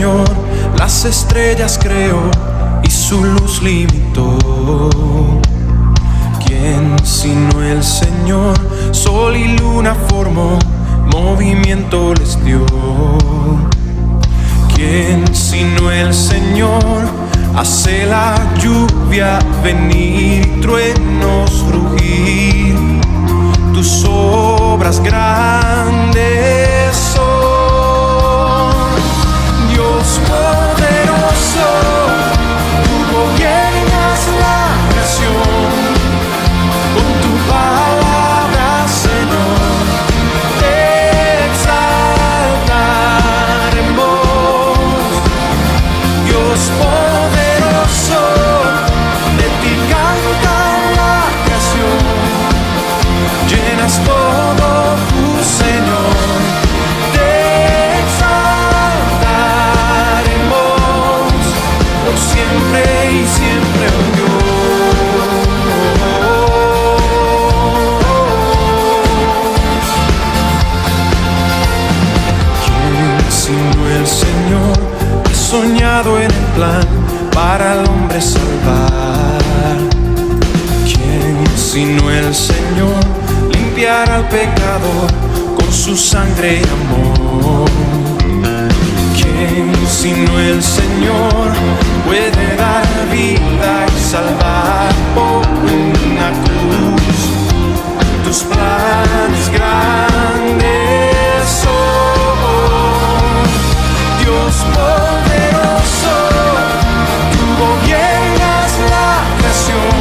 Señor las estrellas creó y su luz limitó. ¿Quién sino el Señor? Sol y luna formó, movimiento les dio. ¿Quién sino el Señor? Hace la lluvia venir y truenos rugir. Tus obras grandes son, Dios poderoso. Tú gobiernas la creación, con tu palabra, Señor, te exaltaremos. Dios poderoso, de ti canta la creación. Llenas todo tu Señor, te exaltaremos por siempre y siempre, oh Dios. ¿Quién sino el Señor ha soñado en el plan para el hombre salvar? ¿Quién sino el Señor limpiar al pecador con su sangre y amor? ¿Quién sino el Señor puede dar vida y salvar por una cruz? Tus planes grandes son, Dios poderoso. Tú gobiernas la creación,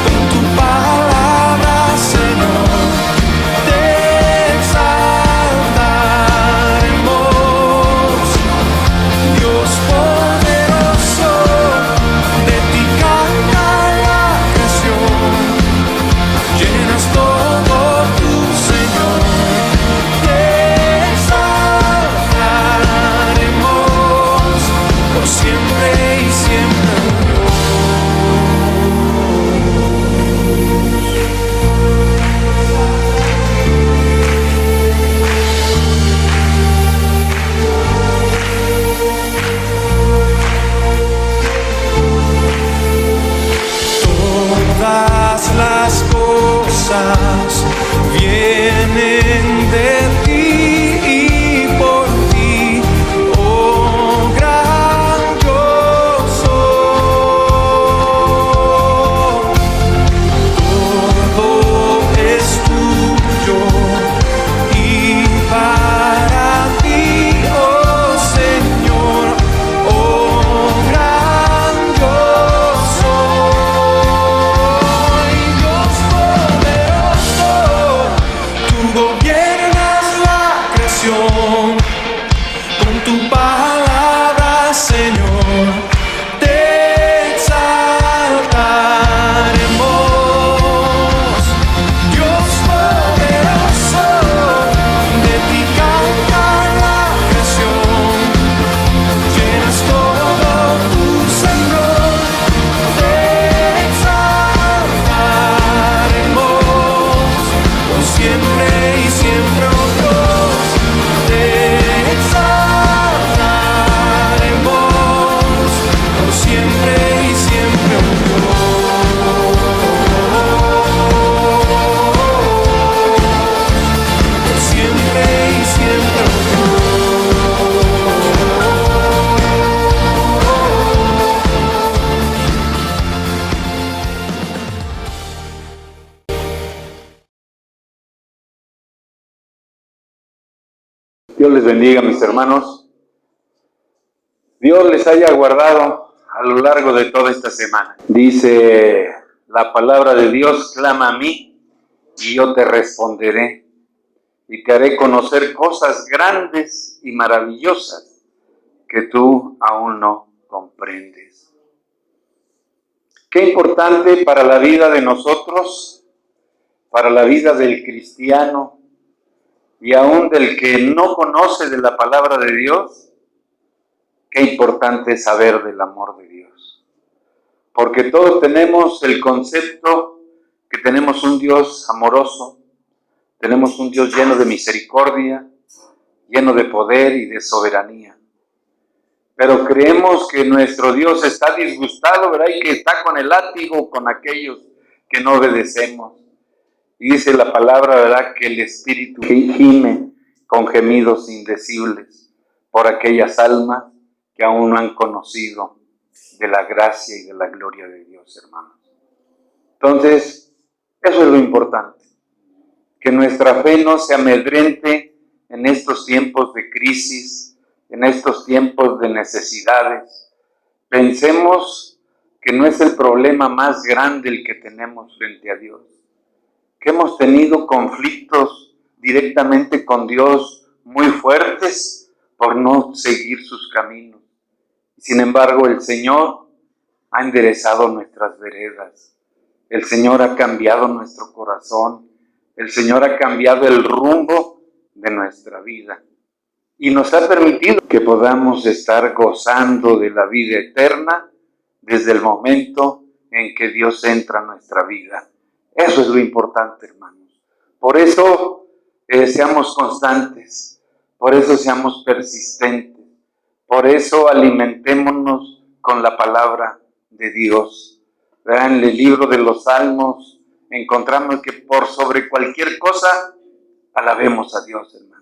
con tu palabra, Señor, te exaltaremos. Dios poderoso, de ti canta la creación. Llenas todo tu Señor, te exaltaremos por siempre y siempre, todas las cosas vienen de ti y por ti, oh gran yo soy. Todo es tuyo y para ti, oh Señor, oh gran yo soy. Dios poderoso, tú gobiernas la creación, con tu palabra, Señor, te exaltaremos. Dios poderoso, de ti canta la creación. Llenas todo tu Señor, te exaltaremos por siempre y siempre, oh Dios. Te exaltaremos por siempre y siempre, oh Dios. Por siempre y siempre, oh Dios les bendiga, mis hermanos. Dios les haya guardado a lo largo de toda esta semana. Dice la palabra de Dios: clama a mí y yo te responderé y te haré conocer cosas grandes y maravillosas que tú aún no comprendes. Qué importante para la vida de nosotros, para la vida del cristiano y aún del que no conoce de la palabra de Dios. Qué importante es saber del amor de Dios, porque todos tenemos el concepto que tenemos un Dios amoroso, tenemos un Dios lleno de misericordia, lleno de poder y de soberanía. pero creemos que nuestro Dios está disgustado, ¿verdad? Y que está con el látigo con aquellos que no obedecemos. Y dice la palabra, ¿verdad?, que el Espíritu gime con gemidos indecibles por aquellas almas que aún no han conocido de la gracia y de la gloria de Dios, hermanos. Entonces, eso es lo importante, que nuestra fe no se amedrente en estos tiempos de crisis, en estos tiempos de necesidades. Pensemos que no es el problema más grande el que tenemos frente a Dios, que hemos tenido conflictos directamente con Dios muy fuertes por no seguir sus caminos. Sin embargo, el Señor ha enderezado nuestras veredas. El Señor ha cambiado nuestro corazón. El Señor ha cambiado el rumbo de nuestra vida. Y nos ha permitido que podamos estar gozando de la vida eterna desde el momento en que Dios entra a nuestra vida. Eso es lo importante, hermanos. Por eso seamos constantes. Por eso seamos persistentes. Por eso alimentémonos con la palabra de Dios. ¿Verdad? En el libro de los Salmos encontramos que por sobre cualquier cosa alabemos a Dios, hermanos.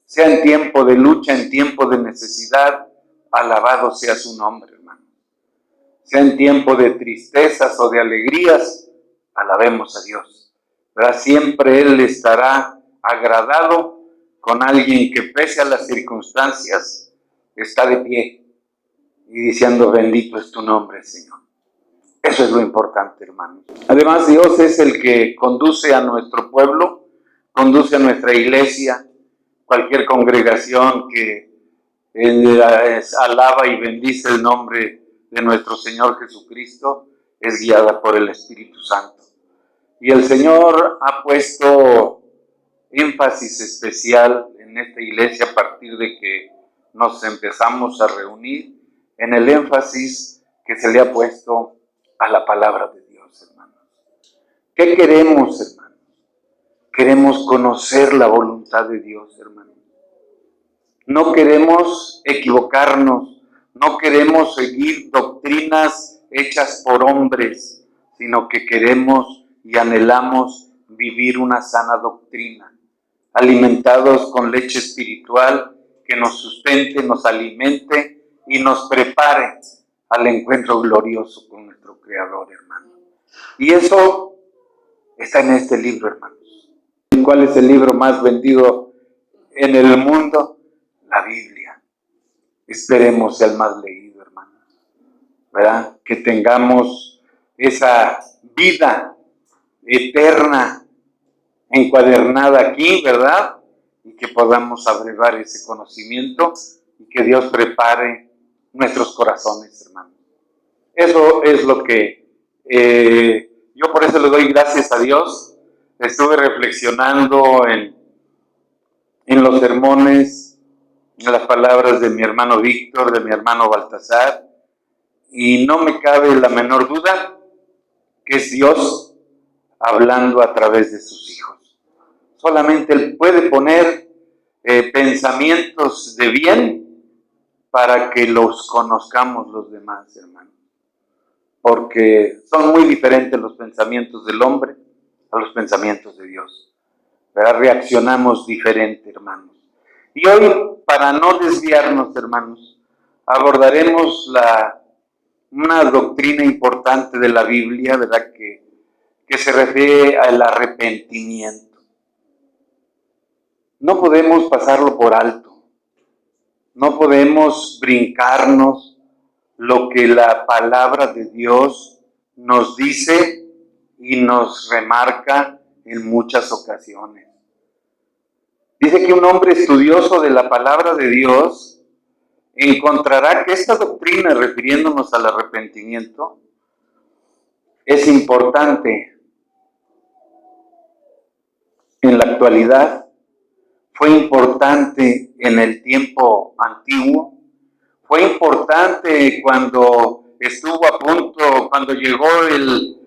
Sea en tiempo de lucha, en tiempo de necesidad, alabado sea su nombre, hermanos. Sea en tiempo de tristezas o de alegrías, alabemos a Dios. ¿Verdad? Siempre Él estará agradado con alguien que pese a las circunstancias está de pie y diciendo: bendito es tu nombre, Señor. Eso es lo importante, hermanos. Además, Dios es el que conduce a nuestro pueblo, conduce a nuestra iglesia, cualquier congregación que alaba y bendice el nombre de nuestro Señor Jesucristo, es guiada por el Espíritu Santo. Y el Señor ha puesto énfasis especial en esta iglesia a partir de que nos empezamos a reunir, en el énfasis que se le ha puesto a la palabra de Dios, hermanos. ¿Qué queremos, hermanos? Queremos conocer la voluntad de Dios, hermanos. No queremos equivocarnos, no queremos seguir doctrinas hechas por hombres, sino que queremos y anhelamos vivir una sana doctrina, alimentados con leche espiritual que nos sustente, nos alimente y nos prepare al encuentro glorioso con nuestro Creador, hermano. Y eso está en este libro, hermanos. ¿Cuál es el libro más vendido en el mundo? La Biblia. Esperemos sea el más leído, hermanos. ¿Verdad? Que tengamos esa vida eterna encuadernada aquí, ¿verdad? Y que podamos abrevar ese conocimiento y que Dios prepare nuestros corazones, hermanos. Eso es lo que yo por eso le doy gracias a Dios. Estuve reflexionando en los sermones, en las palabras de mi hermano Víctor, de mi hermano Baltasar, y no me cabe la menor duda que es Dios hablando a través de sus hijos. Solamente Él puede poner pensamientos de bien para que los conozcamos los demás, hermanos. Porque son muy diferentes los pensamientos del hombre a los pensamientos de Dios. ¿Verdad? Reaccionamos diferente, hermanos. Y hoy, para no desviarnos, hermanos, abordaremos una doctrina importante de la Biblia, ¿verdad? Que se refiere al arrepentimiento. No podemos pasarlo por alto. No podemos brincarnos lo que la palabra de Dios nos dice y nos remarca en muchas ocasiones. Dice que un hombre estudioso de la palabra de Dios encontrará que esta doctrina, refiriéndonos al arrepentimiento, es importante en la actualidad, fue importante en el tiempo antiguo, fue importante cuando estuvo a punto, cuando llegó el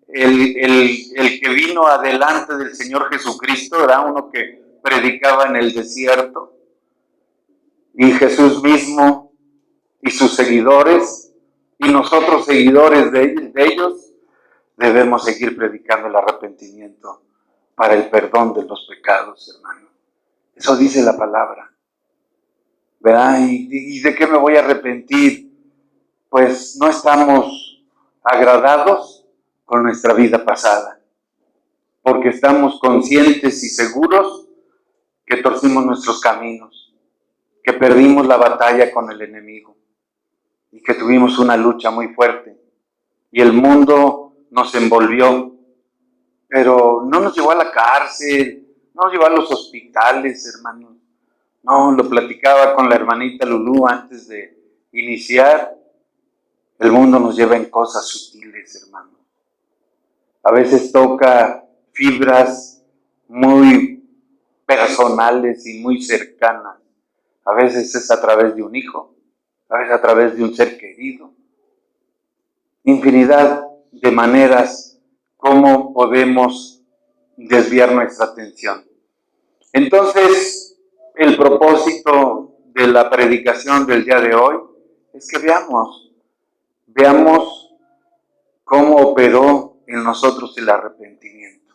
que vino adelante del Señor Jesucristo, era uno que predicaba en el desierto, y Jesús mismo y sus seguidores, y nosotros seguidores de ellos, debemos seguir predicando el arrepentimiento para el perdón de los pecados, hermano. Eso dice la palabra, ¿verdad? ¿Y de qué me voy a arrepentir? Pues no estamos agradados con nuestra vida pasada, porque estamos conscientes y seguros que torcimos nuestros caminos, que perdimos la batalla con el enemigo y que tuvimos una lucha muy fuerte y el mundo nos envolvió, pero no nos llevó a la cárcel, no nos llevó a los hospitales, hermanos. No, lo platicaba con la hermanita Lulú antes de iniciar. El mundo nos lleva en cosas sutiles, hermanos. A veces toca fibras muy personales y muy cercanas. A veces es a través de un hijo, a veces a través de un ser querido. Infinidad de maneras como podemos desviar nuestra atención. Entonces, el propósito de la predicación del día de hoy es que veamos cómo operó en nosotros el arrepentimiento.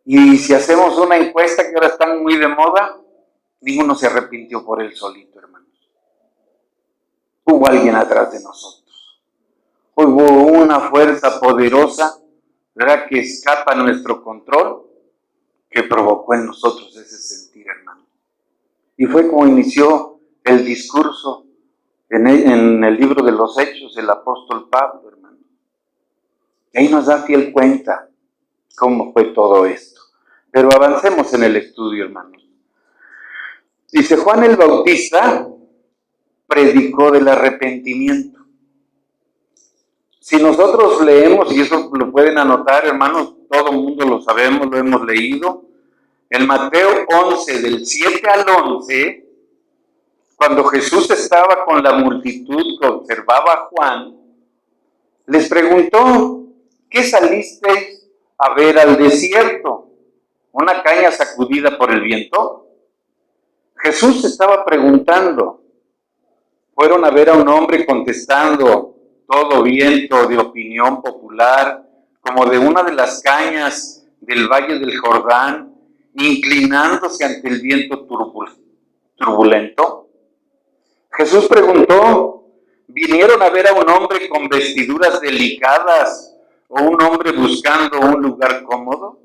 Y si hacemos una encuesta que ahora están muy de moda, ninguno se arrepintió por él solito, hermanos. Hubo alguien atrás de nosotros. Hubo una fuerza poderosa, ¿verdad?, que escapa a nuestro control, que provocó en nosotros ese sentir, hermano. Y fue como inició el discurso en el libro de los Hechos, el apóstol Pablo, hermano. Y ahí nos da fiel cuenta cómo fue todo esto. Pero avancemos en el estudio, hermanos. Dice, Juan el Bautista predicó del arrepentimiento. Si nosotros leemos, y eso lo pueden anotar, hermanos, todo el mundo lo sabemos, lo hemos leído, en Mateo 11, del 7 al 11, cuando Jesús estaba con la multitud que observaba a Juan, les preguntó, ¿qué salisteis a ver al desierto? ¿Una caña sacudida por el viento? Jesús estaba preguntando. Fueron a ver a un hombre contestando, todo viento de opinión popular, como de una de las cañas del valle del Jordán, inclinándose ante el viento turbulento. Jesús preguntó, ¿vinieron a ver a un hombre con vestiduras delicadas o un hombre buscando un lugar cómodo?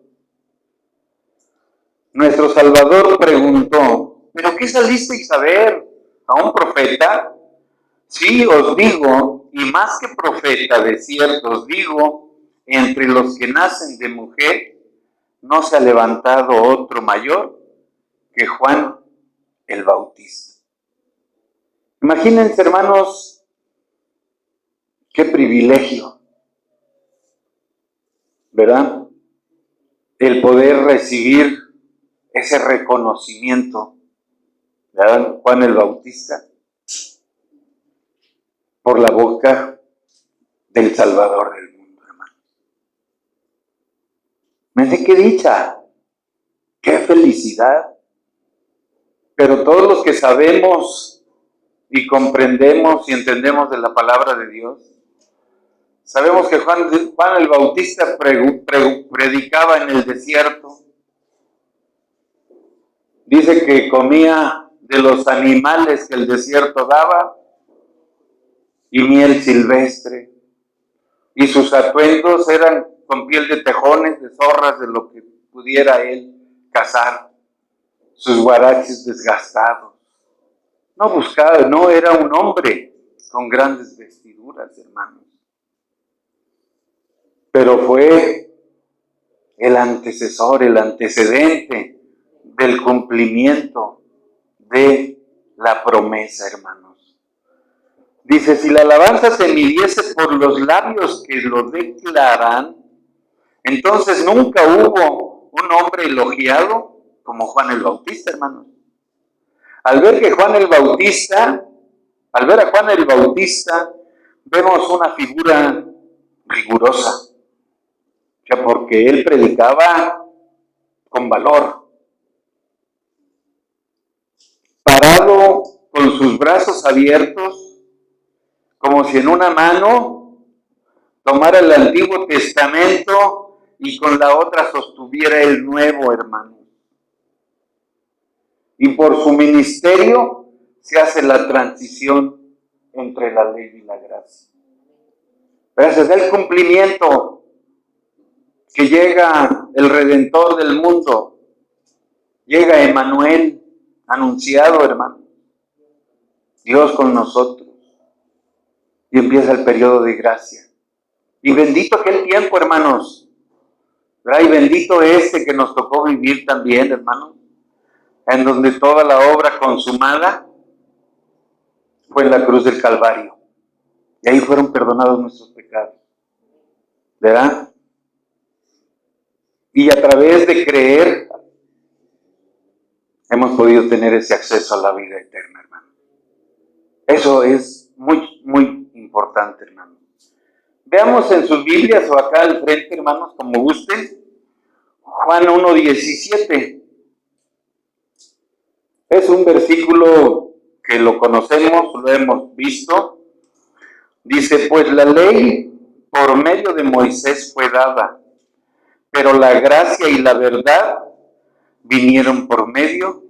Nuestro Salvador preguntó, ¿pero qué salisteis a ver? ¿A un profeta? Sí, os digo, y más que profeta, de cierto os digo, entre los que nacen de mujer, no se ha levantado otro mayor que Juan el Bautista. Imagínense, hermanos, qué privilegio, ¿verdad? El poder recibir ese reconocimiento, ¿verdad? Juan el Bautista, por la boca del Salvador del mundo, hermano. Miren qué dicha, qué felicidad. Pero todos los que sabemos y comprendemos y entendemos de la palabra de Dios, sabemos que Juan el Bautista predicaba en el desierto. Dice que comía de los animales que el desierto daba y miel silvestre. Y sus atuendos eran con piel de tejones, de zorras, de lo que pudiera él cazar. Sus huaraches desgastados. No era un hombre con grandes vestiduras, hermanos. Pero fue el antecesor, el antecedente del cumplimiento de la promesa, hermanos. Dice, si la alabanza se midiese por los labios que lo declaran, entonces nunca hubo un hombre elogiado como Juan el Bautista, hermanos. Al ver a Juan el Bautista, vemos una figura rigurosa, porque él predicaba con valor, parado con sus brazos abiertos, como si en una mano tomara el Antiguo Testamento y con la otra sostuviera el Nuevo, hermano. Y por su ministerio se hace la transición entre la ley y la gracia. Gracias al cumplimiento que llega el Redentor del mundo, llega Emmanuel, anunciado, hermano, Dios con nosotros, y empieza el periodo de gracia. Y bendito aquel tiempo, hermanos, ¿verdad? Y bendito este que nos tocó vivir también, hermanos, en donde toda la obra consumada fue en la cruz del Calvario. Y ahí fueron perdonados nuestros pecados, ¿verdad? Y a través de creer, hemos podido tener ese acceso a la vida eterna, hermano. Eso es muy, muy importante, hermano. Veamos en sus Biblias o acá al frente, hermanos, como gusten, Juan 1:17. Es un versículo que lo conocemos, lo hemos visto. Dice, pues la ley por medio de Moisés fue dada, pero la gracia y la verdad vinieron por medio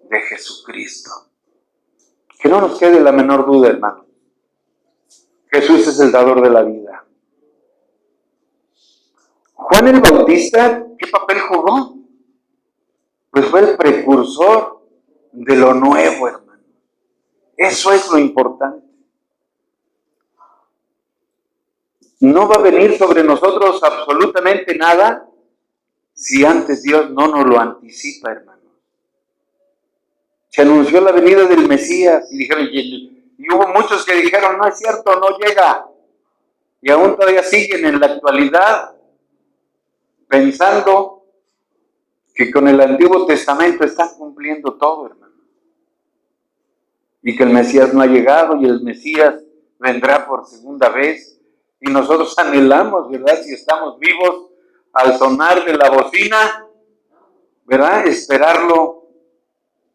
de Jesucristo. Que no nos quede la menor duda, hermano. Jesús es el dador de la vida. Juan el Bautista, ¿qué papel jugó? Pues fue el precursor de lo nuevo, hermano. Eso es lo importante. No va a venir sobre nosotros absolutamente nada si antes Dios no nos lo anticipa, hermano. Se anunció la venida del Mesías y dijeron, y hubo muchos que dijeron, no es cierto, no llega. Y aún todavía siguen en la actualidad pensando que con el Antiguo Testamento están cumpliendo todo, hermano. Y que el Mesías no ha llegado y el Mesías vendrá por segunda vez. Y nosotros anhelamos, ¿verdad? Si estamos vivos, al sonar de la bocina, ¿verdad? Esperarlo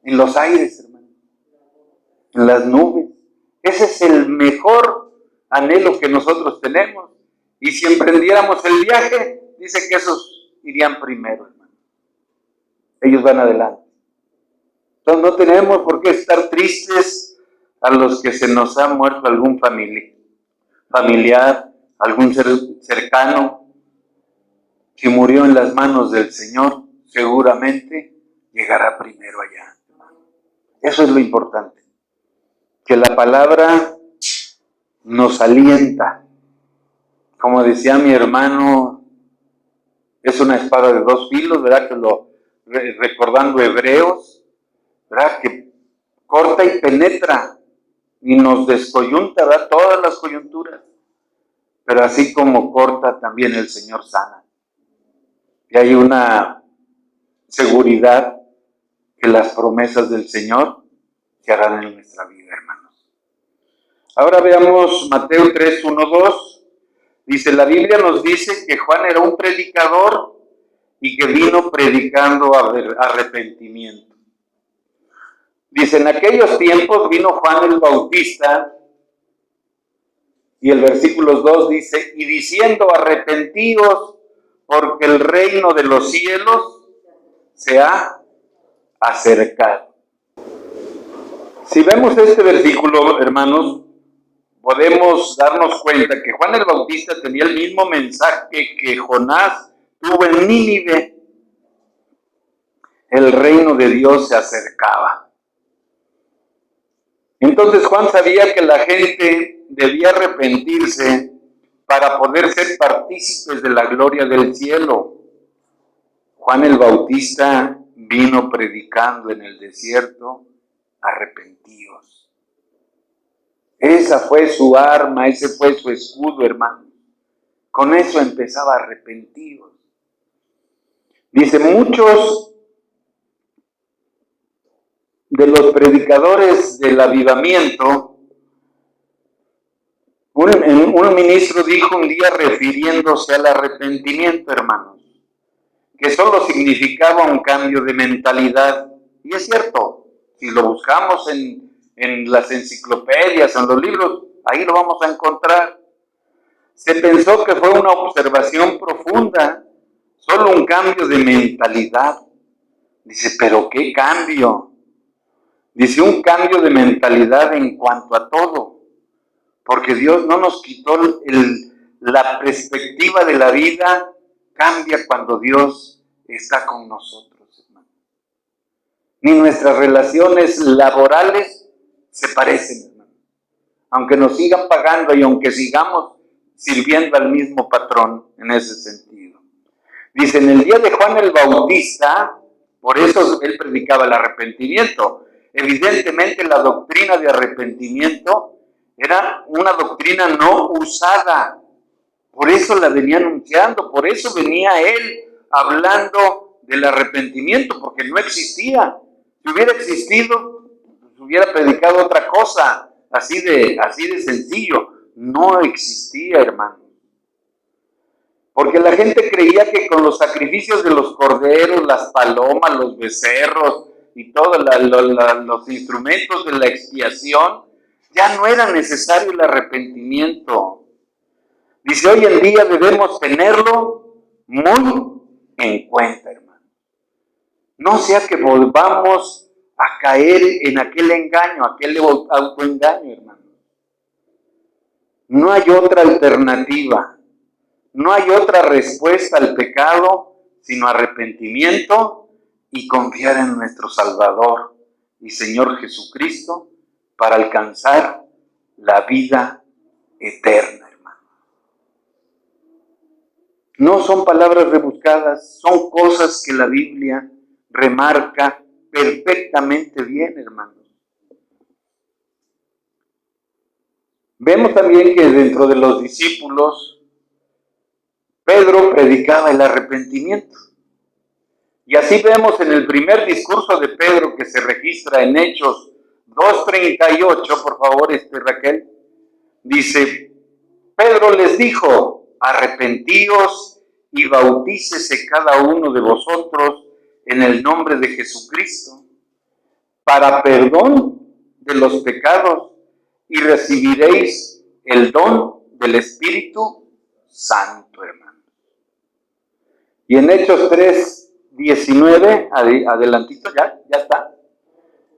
en los aires, hermano. En las nubes. Ese es el mejor anhelo que nosotros tenemos. Y si emprendiéramos el viaje, dice que esos irían primero, hermano. Ellos van adelante. Entonces no tenemos por qué estar tristes a los que se nos ha muerto algún familiar, algún ser cercano que murió en las manos del Señor, seguramente llegará primero allá. Eso es lo importante. Que la palabra nos alienta. Como decía mi hermano, es una espada de dos filos, ¿verdad? Recordando Hebreos, ¿verdad? Que corta y penetra y nos descoyunta, ¿verdad? Todas las coyunturas. Pero así como corta, también el Señor sana. Y hay una seguridad que las promesas del Señor se harán en nuestra vida, hermanos. Ahora veamos Mateo 3, 1, 2. Dice, la Biblia nos dice que Juan era un predicador y que vino predicando arrepentimiento. Dice, en aquellos tiempos vino Juan el Bautista, y el versículo 2 dice, y diciendo, arrepentíos, porque el reino de los cielos se ha acercado. Si vemos este versículo, hermanos, podemos darnos cuenta que Juan el Bautista tenía el mismo mensaje que Jonás tuvo en Nínive. El reino de Dios se acercaba. Entonces Juan sabía que la gente debía arrepentirse para poder ser partícipes de la gloria del cielo. Juan el Bautista vino predicando en el desierto, arrepentíos. Esa fue su arma, ese fue su escudo, hermano. Con eso empezaba, arrepentíos. Dice, muchos de los predicadores del avivamiento, un ministro dijo un día refiriéndose al arrepentimiento, hermanos, que solo significaba un cambio de mentalidad. Y es cierto, si lo buscamos en las enciclopedias, en los libros, Ahí lo vamos a encontrar. Se pensó que fue una observación profunda, solo un cambio de mentalidad. Dice, ¿pero qué cambio? Dice, un cambio de mentalidad en cuanto a todo. Porque Dios no nos quitó la perspectiva de la vida, cambia cuando Dios está con nosotros, hermano. Ni nuestras relaciones laborales se parecen, hermano. Aunque nos sigan pagando y aunque sigamos sirviendo al mismo patrón en ese sentido. Dice, en el día de Juan el Bautista, por eso él predicaba el arrepentimiento. Evidentemente la doctrina de arrepentimiento era una doctrina no usada. Por eso la venía anunciando, por eso venía él hablando del arrepentimiento, porque no existía. Si hubiera existido, pues hubiera predicado otra cosa, así de sencillo. No existía, hermano. Porque la gente creía que con los sacrificios de los corderos, las palomas, los becerros y todos los instrumentos de la expiación, ya no era necesario el arrepentimiento. Dice, hoy en día debemos tenerlo muy en cuenta, hermano. No sea que volvamos a caer en aquel engaño, aquel autoengaño, hermano. No hay otra alternativa. No hay otra respuesta al pecado sino arrepentimiento y confiar en nuestro Salvador y Señor Jesucristo para alcanzar la vida eterna, hermano. No son palabras rebuscadas, son cosas que la Biblia remarca perfectamente bien, hermanos. Vemos también que dentro de los discípulos, Pedro predicaba el arrepentimiento. Y así vemos en el primer discurso de Pedro que se registra en Hechos 2:38, por favor, Raquel, dice, Pedro les dijo, arrepentíos y bautícese cada uno de vosotros en el nombre de Jesucristo para perdón de los pecados y recibiréis el don del Espíritu Santo, hermano. Y en Hechos 3:19, adelantito, ya está.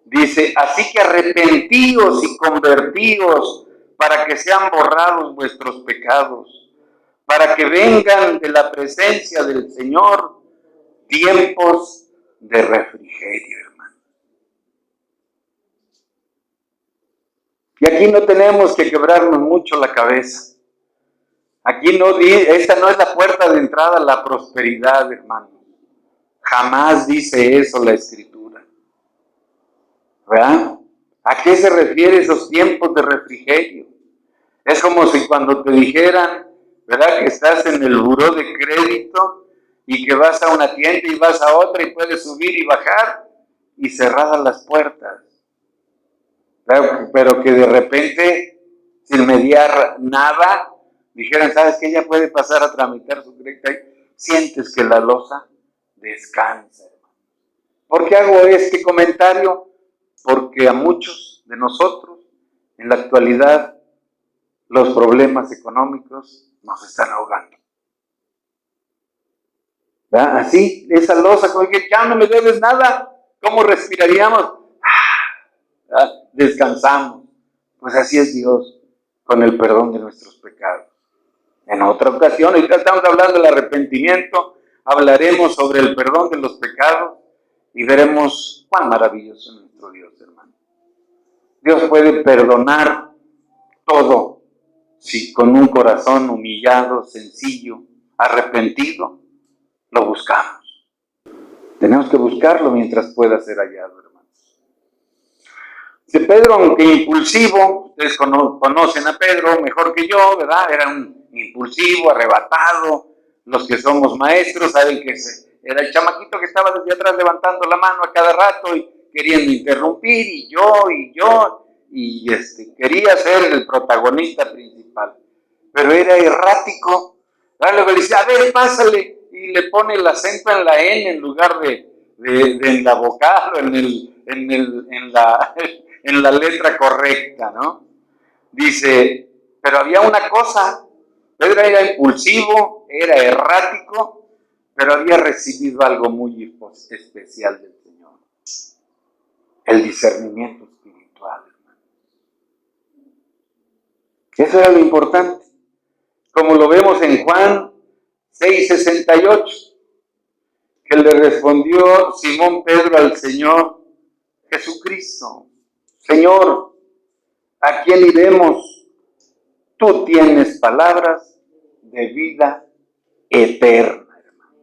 Dice, así que arrepentíos y convertíos para que sean borrados vuestros pecados, para que vengan de la presencia del Señor tiempos de refrigerio, hermano. Y aquí no tenemos que quebrarnos mucho la cabeza. Aquí esta no es la puerta de entrada a la prosperidad, hermano. Jamás dice eso la Escritura. ¿Verdad? ¿A qué se refiere esos tiempos de refrigerio? Es como si cuando te dijeran, ¿verdad?, que estás en el buró de crédito y que vas a una tienda y vas a otra y puedes subir y bajar y cerradas las puertas. ¿Verdad? Pero que de repente, sin mediar nada, dijeran, ¿sabes qué? Ella puede pasar a tramitar su crédito. Sientes que la losa descansa, hermano. ¿Por qué hago este comentario? Porque a muchos de nosotros, en la actualidad, los problemas económicos nos están ahogando. ¿Verdad? Así, esa losa, como que ya no me debes nada, ¿cómo respiraríamos? ¿Verdad? Descansamos. Pues así es Dios, con el perdón de nuestros pecados. En otra ocasión, ahorita estamos hablando del arrepentimiento, hablaremos sobre el perdón de los pecados y veremos cuán maravilloso es nuestro Dios, hermano. Dios puede perdonar todo si con un corazón humillado, sencillo, arrepentido, lo buscamos. Tenemos que buscarlo mientras pueda ser hallado, hermano. Si Pedro, aunque impulsivo, ustedes conocen a Pedro mejor que yo, ¿verdad? Era un impulsivo, arrebatado. Los que somos maestros saben que era el chamaquito que estaba desde atrás levantando la mano a cada rato y queriendo interrumpir, y quería ser el protagonista principal. Pero era errático. Luego le dice, a ver, pásale, y le pone el acento en la N en lugar de en la vocal o en la letra correcta, ¿no? Dice, pero había una cosa, Pedro era impulsivo, era errático, pero había recibido algo muy especial del Señor, el discernimiento espiritual, hermano. Eso era lo importante, como lo vemos en Juan 6:68, que le respondió Simón Pedro al Señor Jesucristo: Señor, ¿a quién iremos? Tú tienes palabras de vida eterna, hermano.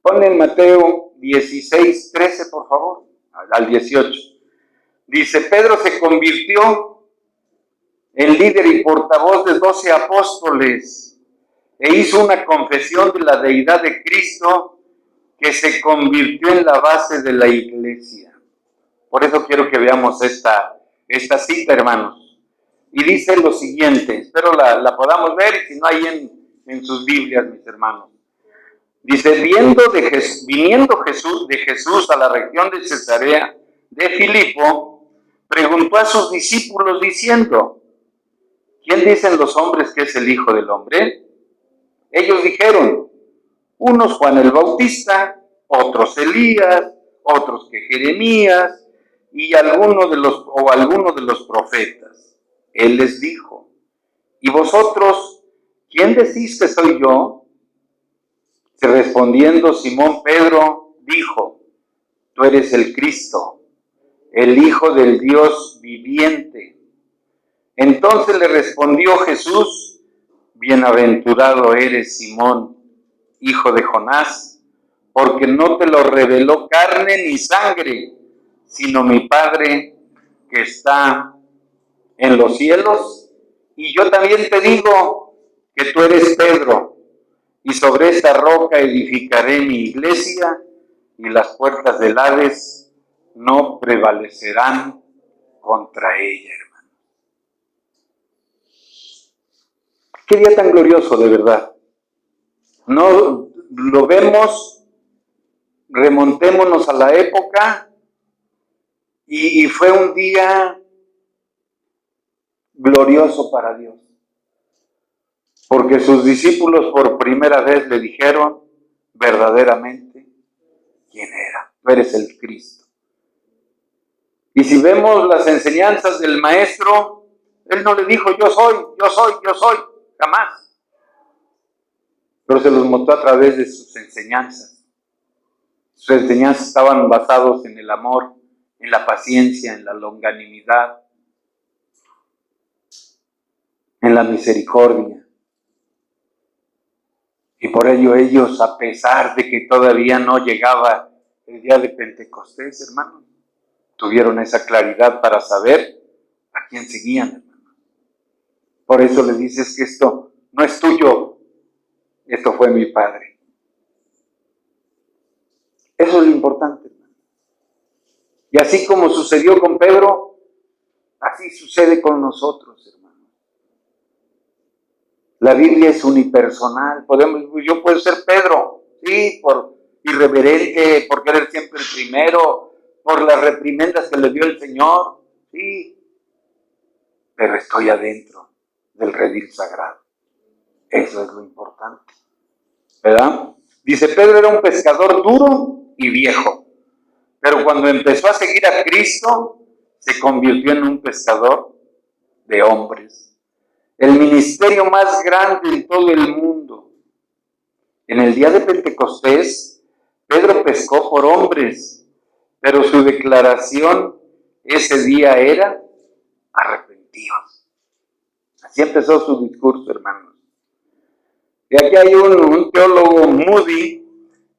Ponle en Mateo 16:13, por favor, al 18. Dice, Pedro se convirtió en líder y portavoz de 12 apóstoles e hizo una confesión de la deidad de Cristo que se convirtió en la base de la iglesia. Por eso quiero que veamos esta cita, hermanos. Y dice lo siguiente, espero la podamos ver, y si no, ahí en sus Biblias, mis hermanos. Dice, viniendo Jesús de Jesús a la región de Cesarea de Filipo, preguntó a sus discípulos diciendo, ¿quién dicen los hombres que es el Hijo del Hombre? Ellos dijeron, unos Juan el Bautista, otros Elías, otros que Jeremías, y algunos de los profetas. Él les dijo, ¿y vosotros, quién decís que soy yo? Respondiendo Simón Pedro, dijo, tú eres el Cristo, el Hijo del Dios viviente. Entonces le respondió Jesús, bienaventurado eres Simón, hijo de Jonás, porque no te lo reveló carne ni sangre, sino mi Padre que está en los cielos. Y yo también te digo que tú eres Pedro, y sobre esta roca edificaré mi iglesia, y las puertas del Hades no prevalecerán contra ella, hermano. Qué día tan glorioso, de verdad. No lo vemos, remontémonos a la época, y fue un día glorioso para Dios. Porque sus discípulos por primera vez le dijeron verdaderamente quién era. Tú eres el Cristo. Y si vemos las enseñanzas del Maestro, Él no le dijo yo soy, jamás. Pero se los mostró a través de sus enseñanzas. Sus enseñanzas estaban basadas en el amor, en la paciencia, en la longanimidad, en la misericordia. Y por ello ellos, a pesar de que todavía no llegaba el día de Pentecostés, hermanos, tuvieron esa claridad para saber a quién seguían, hermanos. Por eso le dices que esto no es tuyo, esto fue mi Padre. Eso es lo importante, hermano. Y así como sucedió con Pedro, así sucede con nosotros, hermano. La Biblia es unipersonal. Yo puedo ser Pedro, sí, por irreverente, por querer siempre el primero, por las reprimendas que le dio el Señor, sí, pero estoy adentro del redil sagrado. Eso es lo importante, ¿verdad? Dice, Pedro era un pescador duro y viejo, pero cuando empezó a seguir a Cristo, se convirtió en un pescador de hombres. El ministerio más grande en todo el mundo. En el día de Pentecostés, Pedro pescó por hombres, pero su declaración ese día era arrepentidos. Así empezó su discurso, hermanos. Y aquí hay un teólogo, Moody,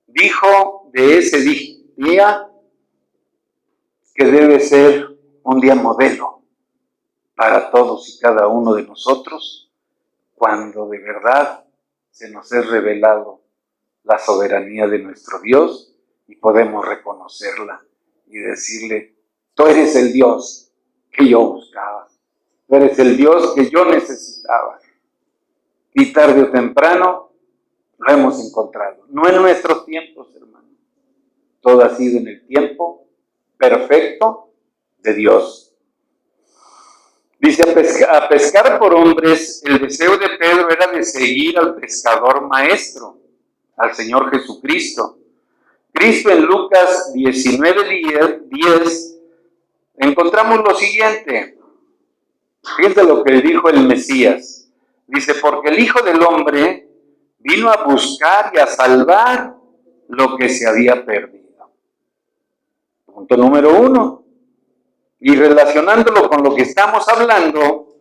dijo de ese día que debe ser un día modelo para todos y cada uno de nosotros, cuando de verdad se nos es revelado la soberanía de nuestro Dios y podemos reconocerla y decirle, tú eres el Dios que yo buscaba, tú eres el Dios que yo necesitaba. Y tarde o temprano lo hemos encontrado. No en nuestros tiempos, hermano. Todo ha sido en el tiempo perfecto de Dios. Dice, a pescar por hombres, el deseo de Pedro era de seguir al pescador maestro, al Señor Jesucristo. Cristo en Lucas 19:10 encontramos lo siguiente. Fíjense lo que dijo el Mesías. Dice, porque el Hijo del Hombre vino a buscar y a salvar lo que se había perdido. Punto número 1. Y relacionándolo con lo que estamos hablando,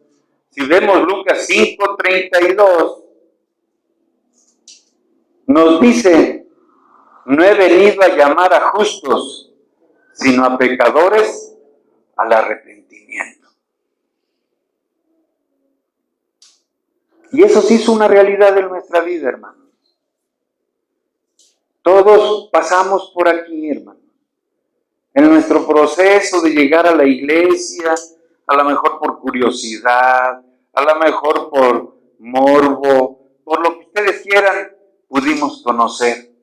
si vemos Lucas 5:32, nos dice, no he venido a llamar a justos, sino a pecadores al arrepentimiento. Y eso sí es una realidad de nuestra vida, hermanos. Todos pasamos por aquí, hermanos. En nuestro proceso de llegar a la iglesia, a lo mejor por curiosidad, a lo mejor por morbo, por lo que ustedes quieran, pudimos conocer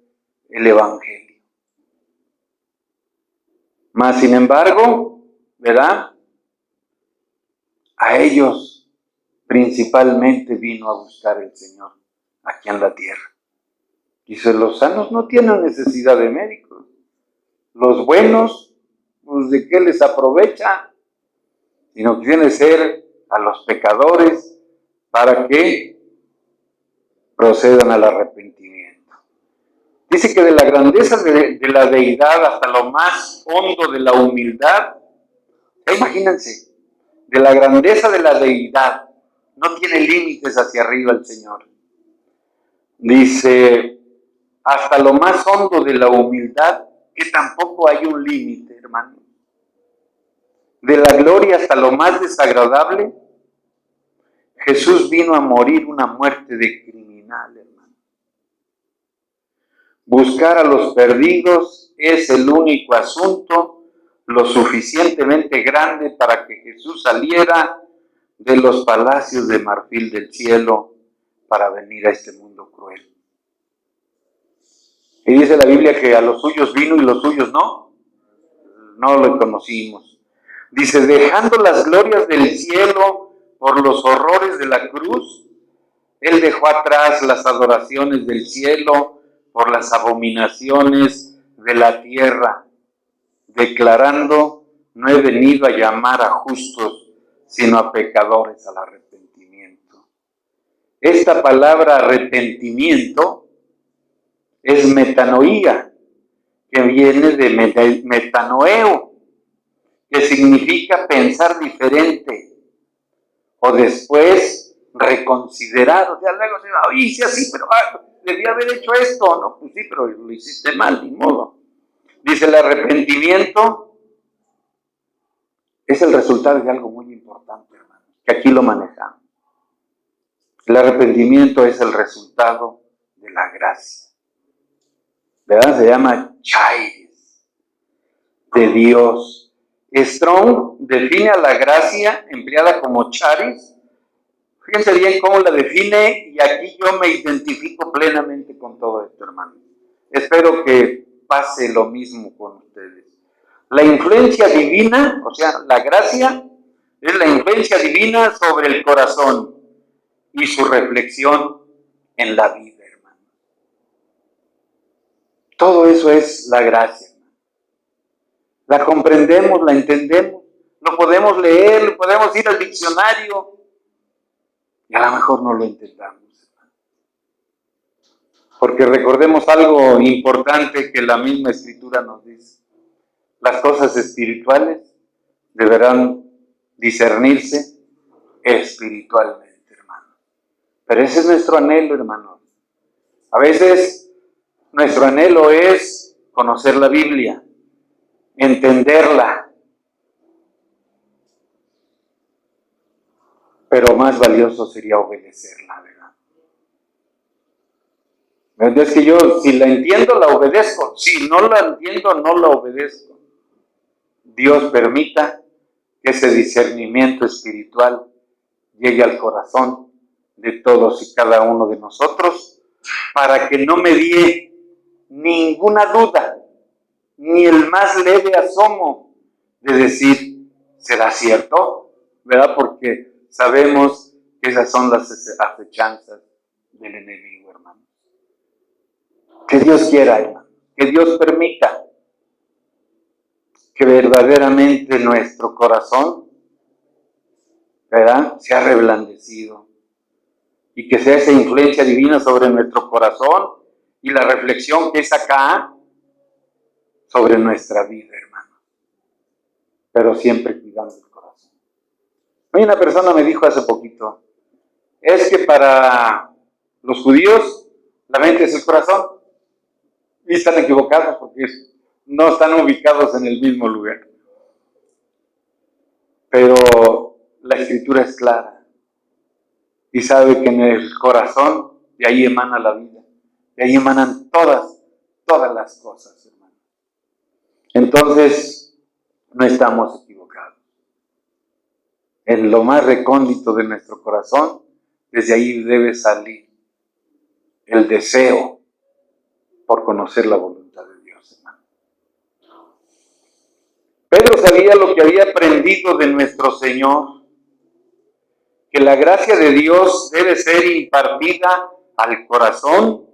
el Evangelio. Mas, sin embargo, ¿verdad? A ellos principalmente vino a buscar el Señor aquí en la tierra. Dice, los sanos no tienen necesidad de médicos. Los buenos, pues ¿de qué les aprovecha? Sino que tiene que ser a los pecadores para que procedan al arrepentimiento. Dice que de la grandeza de la deidad hasta lo más hondo de la humildad, imagínense, de la grandeza de la deidad, no tiene límites hacia arriba el Señor. Dice, hasta lo más hondo de la humildad, que tampoco hay un límite, hermano. De la gloria hasta lo más desagradable, Jesús vino a morir una muerte de criminal, hermano. Buscar a los perdidos es el único asunto lo suficientemente grande para que Jesús saliera de los palacios de marfil del cielo para venir a este mundo cruel. Y dice la Biblia que a los suyos vino y los suyos no lo conocimos. Dice, dejando las glorias del cielo por los horrores de la cruz, Él dejó atrás las adoraciones del cielo por las abominaciones de la tierra, declarando, no he venido a llamar a justos, sino a pecadores al arrepentimiento. Esta palabra arrepentimiento es metanoía, que viene de metanoeo, que significa pensar diferente, o después reconsiderar. O sea, luego se hice así, pero debía haber hecho esto, ¿no? Pues sí, pero lo hiciste mal, ni modo. Dice, el arrepentimiento es el resultado de algo muy importante, hermanos, que aquí lo manejamos. El arrepentimiento es el resultado de la gracia. ¿Verdad? Se llama charis, de Dios. Strong define a la gracia empleada como charis. Fíjense bien cómo la define, y aquí yo me identifico plenamente con todo esto, hermano. Espero que pase lo mismo con ustedes. La influencia divina, o sea, la gracia, es la influencia divina sobre el corazón y su reflexión en la vida, hermano. Todo eso es la gracia. La comprendemos, la entendemos, lo podemos leer, lo podemos ir al diccionario, y a lo mejor no lo entendamos. Porque recordemos algo importante que la misma Escritura nos dice. Las cosas espirituales deberán discernirse espiritualmente, hermano. Pero ese es nuestro anhelo, hermano. A veces nuestro anhelo es conocer la Biblia, entenderla, pero más valioso sería obedecerla, ¿verdad? Es que yo, si la entiendo, la obedezco. Si no la entiendo, no la obedezco. Dios permita que ese discernimiento espiritual llegue al corazón de todos y cada uno de nosotros, para que no me dé ninguna duda, ni el más leve asomo de decir, ¿será cierto? ¿verdad? Porque sabemos que esas son las acechanzas del enemigo, hermano. Que Dios quiera, hermano, que Dios permita que verdaderamente nuestro corazón, ¿verdad?, sea reblandecido y que sea esa influencia divina sobre nuestro corazón y la reflexión que es acá sobre nuestra vida, hermano. Pero siempre cuidando el corazón. A mí una persona me dijo hace poquito, es que para los judíos la mente es el corazón. Y están equivocados porque no están ubicados en el mismo lugar. Pero la escritura es clara y sabe que en el corazón de ahí emana la vida, de ahí emanan todas las cosas, hermano. Entonces, no estamos equivocados. En lo más recóndito de nuestro corazón, desde ahí debe salir el deseo por conocer la voluntad de Dios, hermano. Pedro sabía lo que había aprendido de nuestro Señor, que la gracia de Dios debe ser impartida al corazón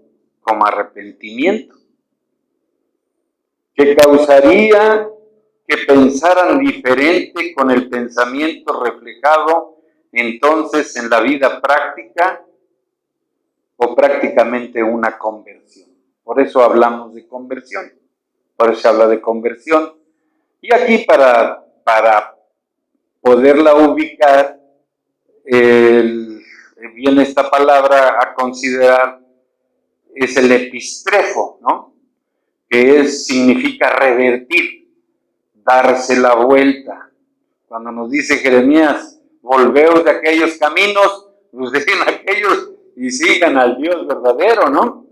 como arrepentimiento, que causaría que pensaran diferente con el pensamiento reflejado entonces en la vida práctica o prácticamente una conversión. Por eso hablamos de conversión, por eso se habla de conversión. Y aquí para poderla ubicar, viene esta palabra a considerar, es el epistrefo, ¿no? Que significa revertir, darse la vuelta. Cuando nos dice Jeremías, volveos de aquellos caminos, pues dejen aquellos y sigan al Dios verdadero, ¿no?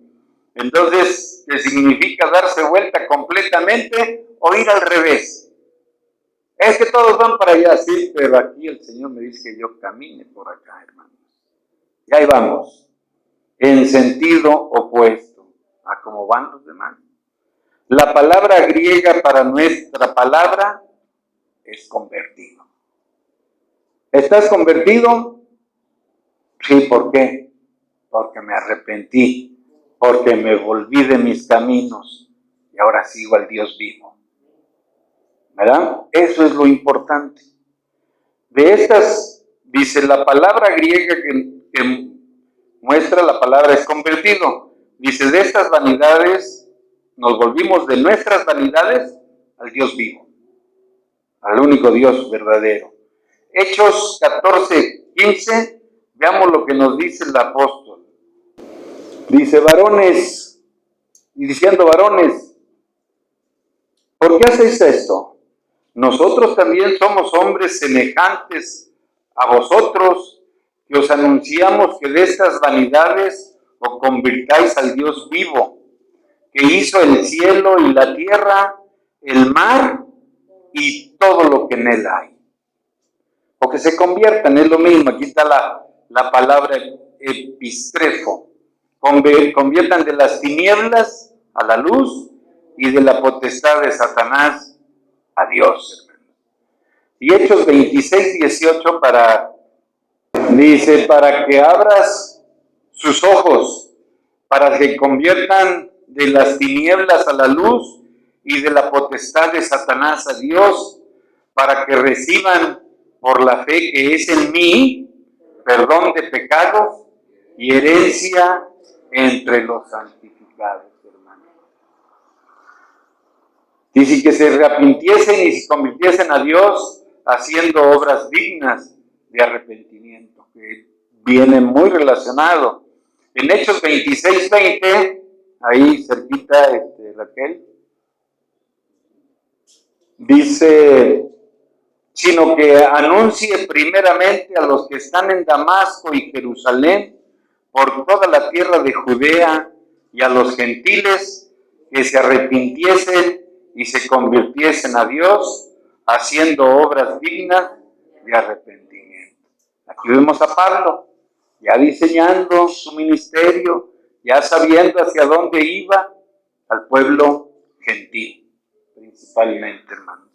Entonces, ¿qué significa darse vuelta completamente o ir al revés? Es que todos van para allá, sí, pero aquí el Señor me dice que yo camine por acá, hermanos. Y ahí vamos, en sentido opuesto a cómo van los demás. La palabra griega para nuestra palabra es convertido. ¿Estás convertido? Sí, ¿por qué? Porque me arrepentí, porque me volví de mis caminos y ahora sigo al Dios vivo. ¿Verdad? Eso es lo importante. De estas, dice la palabra griega que muestra la palabra es convertido. Dice, de estas vanidades, nos volvimos de nuestras vanidades al Dios vivo, al único Dios verdadero. Hechos 14:15, veamos lo que nos dice el apóstol. Dice, varones, y diciendo varones, ¿por qué hacéis esto? Nosotros también somos hombres semejantes a vosotros, que os anunciamos que de estas vanidades os convirtáis al Dios vivo, que hizo el cielo y la tierra, el mar y todo lo que en él hay. O que se conviertan, es lo mismo, aquí está la palabra epistrefo. Conviertan de las tinieblas a la luz y de la potestad de Satanás a Dios, hermano. Y Hechos 26:18 dice, para que abras sus ojos, para que conviertan de las tinieblas a la luz y de la potestad de Satanás a Dios, para que reciban por la fe que es en mí, perdón de pecados y herencia entre los santificados, hermano. Dice que se arrepintiesen y se convirtiesen a Dios haciendo obras dignas de arrepentimiento, que viene muy relacionado. En Hechos 26:20, ahí cerquita, Raquel, dice, sino que anuncie primeramente a los que están en Damasco y Jerusalén, por toda la tierra de Judea, y a los gentiles que se arrepintiesen y se convirtiesen a Dios, haciendo obras dignas de arrepentimiento. Aquí vemos a Pablo, ya diseñando su ministerio, ya sabiendo hacia dónde iba, al pueblo gentil, principalmente, hermanos.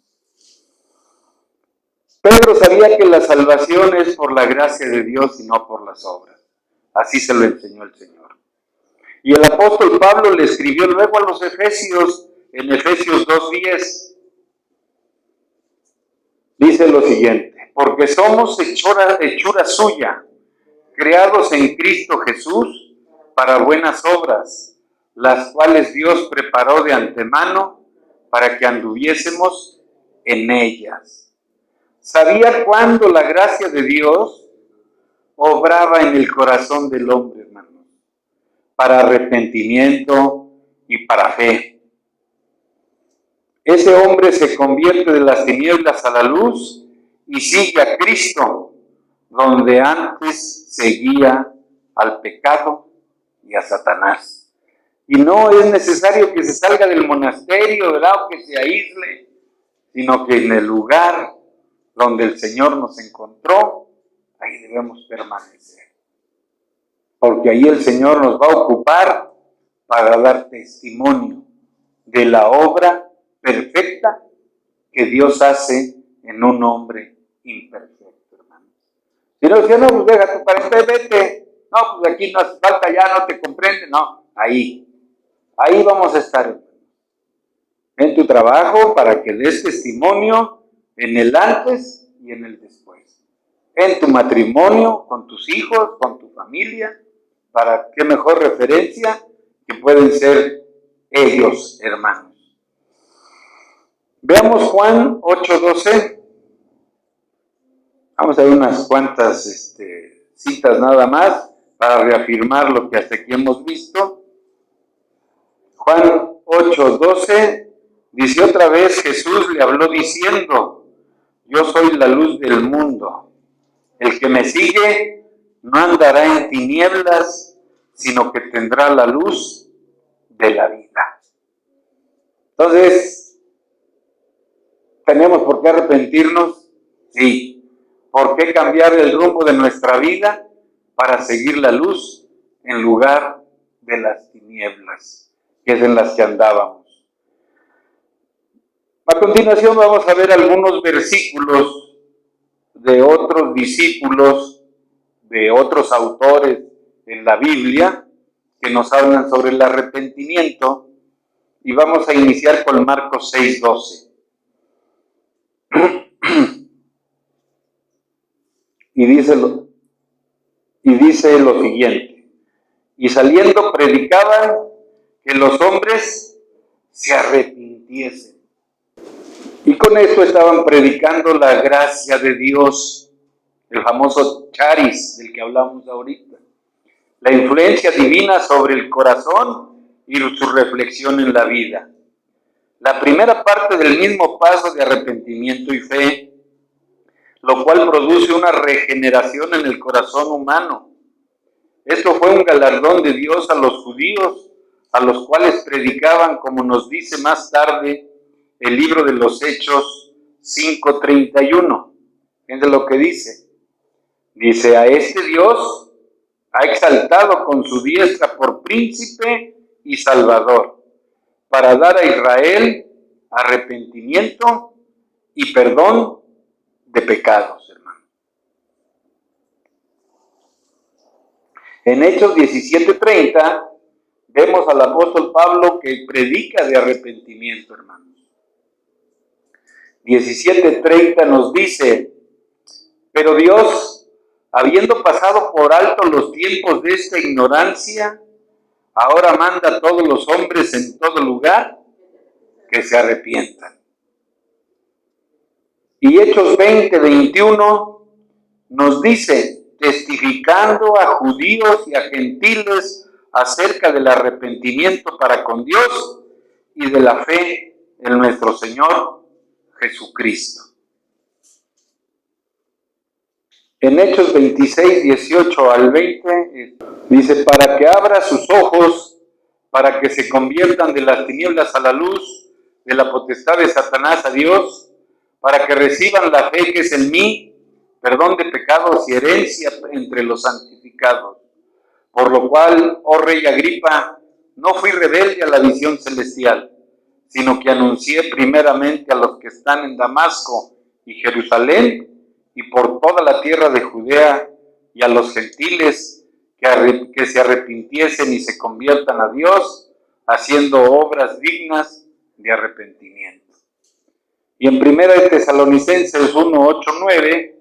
Pedro sabía que la salvación es por la gracia de Dios y no por las obras. Así se lo enseñó el Señor. Y el apóstol Pablo le escribió luego a los Efesios, en Efesios 2:10, dice lo siguiente: porque somos hechura suya, creados en Cristo Jesús para buenas obras, las cuales Dios preparó de antemano para que anduviésemos en ellas. ¿Sabía cuándo la gracia de Dios obraba en el corazón del hombre, hermanos? Para arrepentimiento y para fe. Ese hombre se convierte de las tinieblas a la luz y sigue a Cristo, donde antes seguía al pecado y a Satanás. Y no es necesario que se salga del monasterio, ¿verdad?, o que se aísle, sino que en el lugar donde el Señor nos encontró, ahí debemos permanecer. Porque ahí el Señor nos va a ocupar para dar testimonio de la obra perfecta que Dios hace en un hombre imperfecto, hermanos. Si no, decía, no, pues deja tu parente, vete. No, pues aquí no hace falta, ya no te comprende. No, ahí vamos a estar, en tu trabajo, para que des testimonio en el antes y en el después. En tu matrimonio, con tus hijos, con tu familia, para qué mejor referencia que pueden ser ellos, hermanos. Veamos Juan 8:12. Vamos a ver unas cuantas citas nada más para reafirmar lo que hasta aquí hemos visto. Juan 8:12 dice: otra vez Jesús le habló diciendo: yo soy la luz del mundo. El que me sigue no andará en tinieblas, sino que tendrá la luz de la vida. Entonces, ¿tenemos por qué arrepentirnos? Sí. ¿Por qué cambiar el rumbo de nuestra vida para seguir la luz en lugar de las tinieblas, que es en las que andábamos? A continuación vamos a ver algunos versículos de otros discípulos, de otros autores en la Biblia, que nos hablan sobre el arrepentimiento, y vamos a iniciar con Marcos 6:12. Y dice lo siguiente: y saliendo predicaban que los hombres se arrepintiesen. Y con esto estaban predicando la gracia de Dios, el famoso charis del que hablamos ahorita, la influencia divina sobre el corazón y su reflexión en la vida. La primera parte del mismo paso de arrepentimiento y fe, lo cual produce una regeneración en el corazón humano. Esto fue un galardón de Dios a los judíos, a los cuales predicaban, como nos dice más tarde el libro de los Hechos 5:31. Fíjense lo que dice. Dice: a este Dios ha exaltado con su diestra por príncipe y salvador, para dar a Israel arrepentimiento y perdón de pecados, hermano. En Hechos 17:30 vemos al apóstol Pablo que predica de arrepentimiento, hermanos. 17:30 nos dice: pero Dios, habiendo pasado por alto los tiempos de esta ignorancia, ahora manda a todos los hombres en todo lugar que se arrepientan. Y Hechos 20:21 nos dice, testificando a judíos y a gentiles acerca del arrepentimiento para con Dios y de la fe en nuestro Señor Jesucristo. En Hechos 26:18 al 20 dice: para que abra sus ojos, para que se conviertan de las tinieblas a la luz, de la potestad de Satanás a Dios, para que reciban la fe que es en mí, perdón de pecados y herencia entre los santificados. Por lo cual, oh rey Agripa, no fui rebelde a la visión celestial, sino que anuncié primeramente a los que están en Damasco y Jerusalén y por toda la tierra de Judea, y a los gentiles que se arrepintiesen y se conviertan a Dios, haciendo obras dignas de arrepentimiento. Y en 1 Tesalonicenses 1, 8, 9,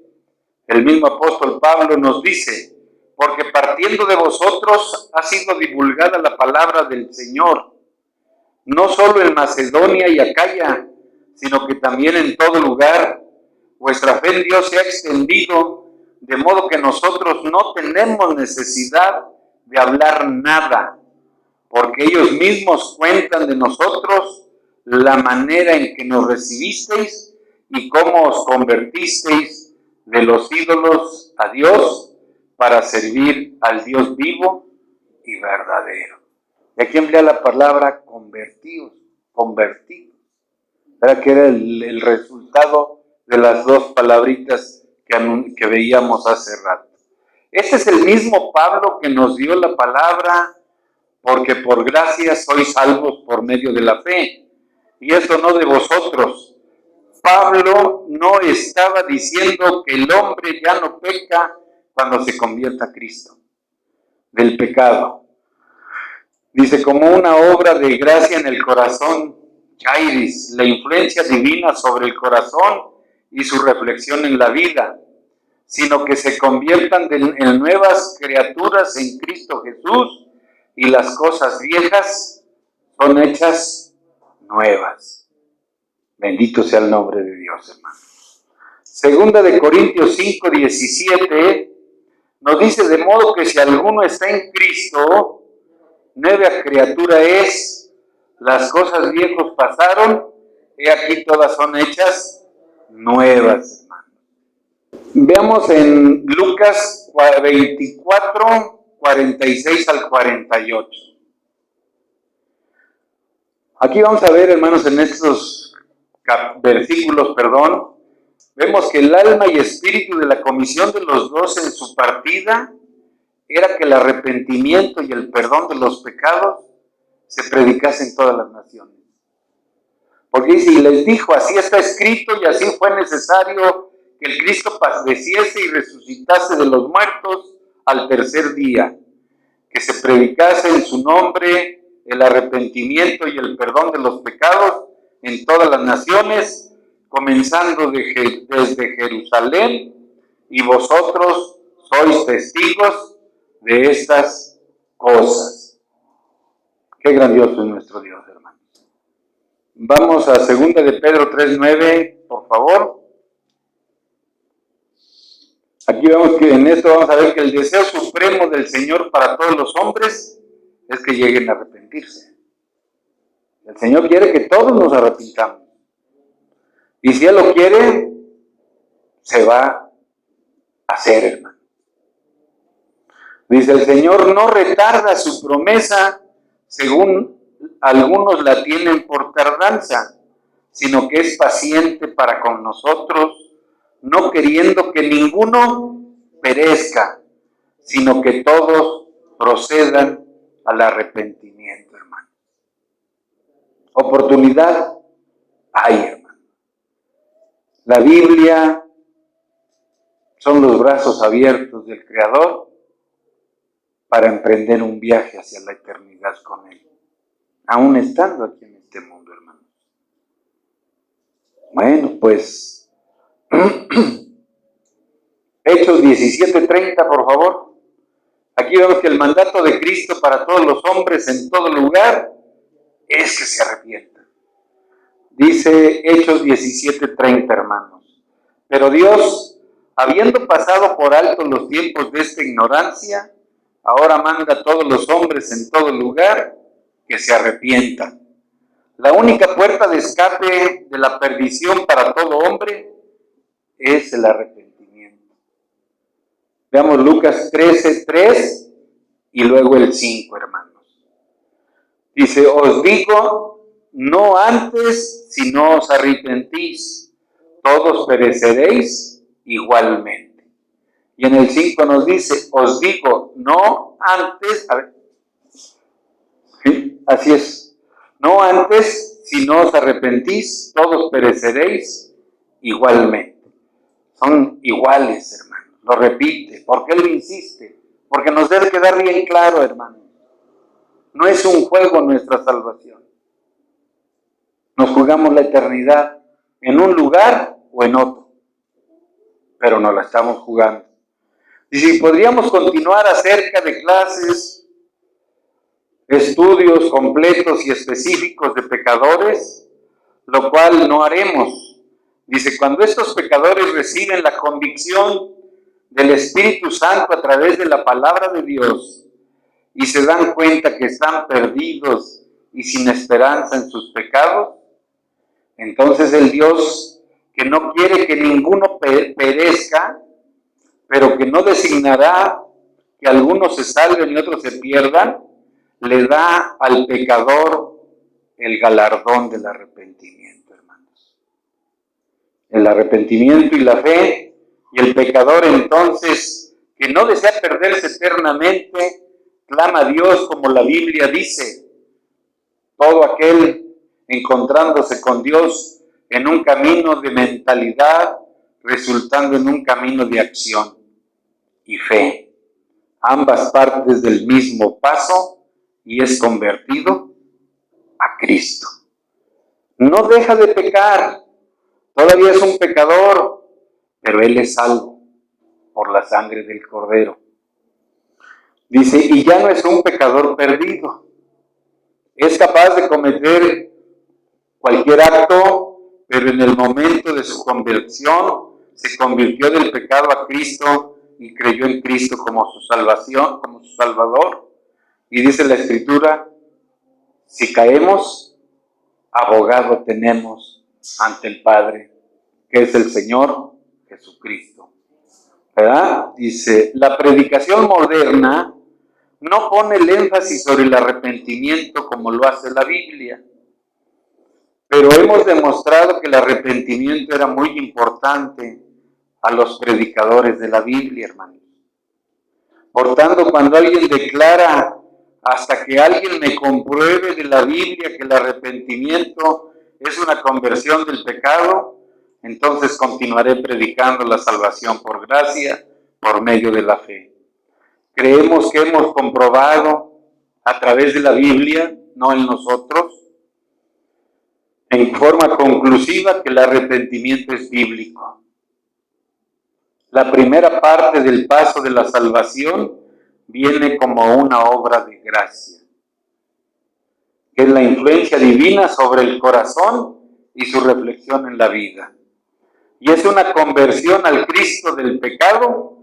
el mismo apóstol Pablo nos dice: porque partiendo de vosotros ha sido divulgada la palabra del Señor, no solo en Macedonia y Acaya, sino que también en todo lugar. Vuestra fe en Dios se ha extendido, de modo que nosotros no tenemos necesidad de hablar nada, porque ellos mismos cuentan de nosotros la manera en que nos recibisteis y cómo os convertisteis de los ídolos a Dios para servir al Dios vivo y verdadero. Y aquí emplea la palabra convertidos, ¿verdad? Que era el resultado de las dos palabritas que veíamos hace rato. Este es el mismo Pablo que nos dio la palabra, porque por gracia sois salvos por medio de la fe, y eso no de vosotros. Pablo no estaba diciendo que el hombre ya no peca cuando se convierta a Cristo, del pecado. Dice, como una obra de gracia en el corazón, Chairis, la influencia divina sobre el corazón y su reflexión en la vida, sino que se conviertan en nuevas criaturas en Cristo Jesús, y las cosas viejas son hechas nuevas. Bendito sea el nombre de Dios, hermano. Segunda de Corintios 5, 17 nos dice: de modo que si alguno está en Cristo, nueva criatura es, las cosas viejas pasaron, y aquí todas son hechas nuevas, hermano. Veamos en Lucas 24, 46 al 48. Aquí vamos a ver, hermanos, en estos versículos, vemos que el alma y espíritu de la comisión de los 12 en su partida era que el arrepentimiento y el perdón de los pecados se predicase en todas las naciones. Porque dice, y les dijo, así está escrito y así fue necesario que el Cristo padeciese y resucitase de los muertos al tercer día, que se predicase en su nombre el arrepentimiento y el perdón de los pecados en todas las naciones, comenzando desde Jerusalén, y vosotros sois testigos de estas cosas. Qué grandioso es nuestro Dios, hermanos. Vamos a 2 de Pedro 3:9, por favor. Aquí vemos que en esto vamos a ver que el deseo supremo del Señor para todos los hombres es que lleguen a arrepentirse. El Señor quiere que todos nos arrepintamos. Y si Él lo quiere, se va a hacer, hermano. Dice, el Señor no retarda su promesa, según algunos la tienen por tardanza, sino que es paciente para con nosotros, no queriendo que ninguno perezca, sino que todos procedan al arrepentimiento, hermano. Oportunidad hay, hermano. La Biblia son los brazos abiertos del Creador para emprender un viaje hacia la eternidad con Él, aún estando aquí en este mundo, hermano. Bueno, pues Hechos 17:30, por favor. Aquí vemos que el mandato de Cristo para todos los hombres en todo lugar es que se arrepientan. Dice Hechos 17:30, hermanos. Pero Dios, habiendo pasado por alto los tiempos de esta ignorancia, ahora manda a todos los hombres en todo lugar que se arrepientan. La única puerta de escape de la perdición para todo hombre es el arrepentimiento. Veamos Lucas 13:3 y luego el 5, hermanos. Dice, os digo, no antes si no os arrepentís, todos pereceréis igualmente. Y en el 5 nos dice, os digo, no antes, ¿sí? Así es, no antes si no os arrepentís, todos pereceréis igualmente. son iguales, hermano. Lo repite. ¿Por qué lo insiste? Porque nos debe quedar bien claro, hermano. No es un juego nuestra salvación. Nos jugamos la eternidad en un lugar o en otro, pero nos la estamos jugando. Y si podríamos continuar acerca de clases, estudios completos y específicos de pecadores, lo cual no haremos. Dice, cuando estos pecadores reciben la convicción del Espíritu Santo a través de la palabra de Dios y se dan cuenta que están perdidos y sin esperanza en sus pecados, entonces el Dios que no quiere que ninguno perezca, pero que no designará que algunos se salven y otros se pierdan, le da al pecador el galardón del arrepentimiento, hermanos. El arrepentimiento y la fe, y el pecador entonces, que no desea perderse eternamente, clama a Dios como la Biblia dice. Todo aquel encontrándose con Dios en un camino de mentalidad, resultando en un camino de acción y fe. Ambas partes del mismo paso y es convertido a Cristo. No deja de pecar, todavía es un pecador, pero él es salvo por la sangre del Cordero. Dice, y ya no es un pecador perdido. Es capaz de cometer cualquier acto, pero en el momento de su conversión se convirtió del pecado a Cristo y creyó en Cristo como su salvación, como su Salvador. Y dice la Escritura, si caemos, abogado tenemos ante el Padre, que es el Señor Jesucristo. ¿Verdad? Dice, la predicación moderna no pone el énfasis sobre el arrepentimiento como lo hace la Biblia. Pero hemos demostrado que el arrepentimiento era muy importante a los predicadores de la Biblia, hermanos. Por tanto, cuando alguien declara, hasta que alguien me compruebe de la Biblia que el arrepentimiento es una conversión del pecado, entonces continuaré predicando la salvación por gracia, por medio de la fe. Creemos que hemos comprobado a través de la Biblia, no en nosotros, en forma conclusiva que el arrepentimiento es bíblico. La primera parte del paso de la salvación viene como una obra de gracia, que es la influencia divina sobre el corazón y su reflexión en la vida. Y es una conversión al Cristo del pecado.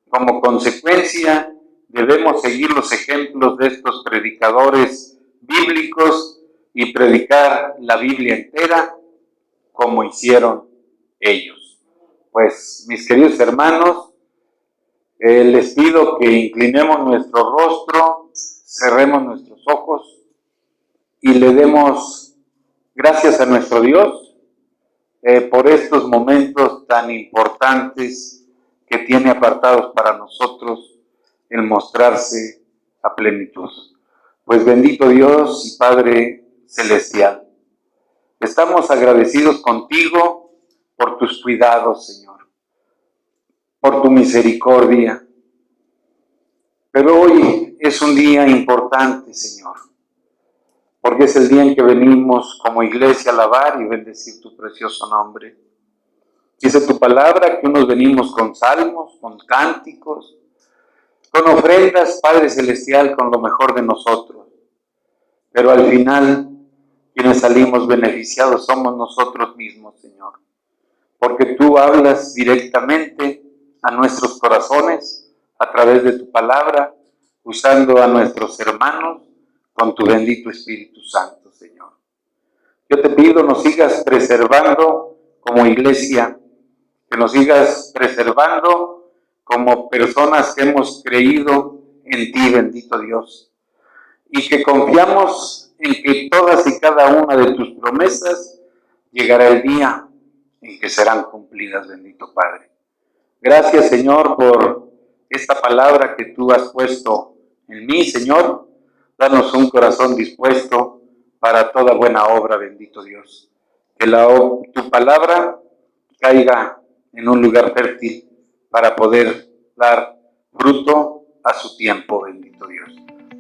Como consecuencia, debemos seguir los ejemplos de estos predicadores bíblicos y predicar la Biblia entera como hicieron ellos. Pues, mis queridos hermanos, les pido que inclinemos nuestro rostro, cerremos nuestros ojos y le demos gracias a nuestro Dios por estos momentos tan importantes que tiene apartados para nosotros el mostrarse a plenitud. Pues bendito Dios y Padre Celestial, estamos agradecidos contigo por tus cuidados, Señor, por tu misericordia. Pero hoy es un día importante, Señor, porque es el día en que venimos como iglesia a alabar y bendecir tu precioso nombre. Dice tu palabra que unos venimos con salmos, con cánticos, con ofrendas, Padre Celestial, con lo mejor de nosotros. Pero al final, quienes salimos beneficiados somos nosotros mismos, Señor. Porque tú hablas directamente a nuestros corazones a través de tu palabra, usando a nuestros hermanos con tu bendito Espíritu Santo, Señor. Yo te pido nos sigas preservando como iglesia, que nos sigas preservando como personas que hemos creído en ti, bendito Dios, y que confiamos en que todas y cada una de tus promesas llegará el día en que serán cumplidas, bendito Padre. Gracias, Señor, por esta palabra que tú has puesto en mí, Señor. Danos un corazón dispuesto para toda buena obra, bendito Dios. Que tu palabra caiga en un lugar fértil para poder dar fruto a su tiempo, bendito Dios.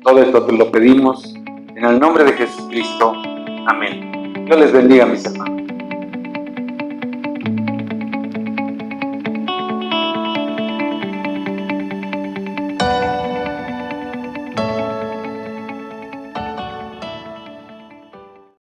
Todo esto te lo pedimos en el nombre de Jesucristo. Amén. Dios les bendiga, mis hermanos.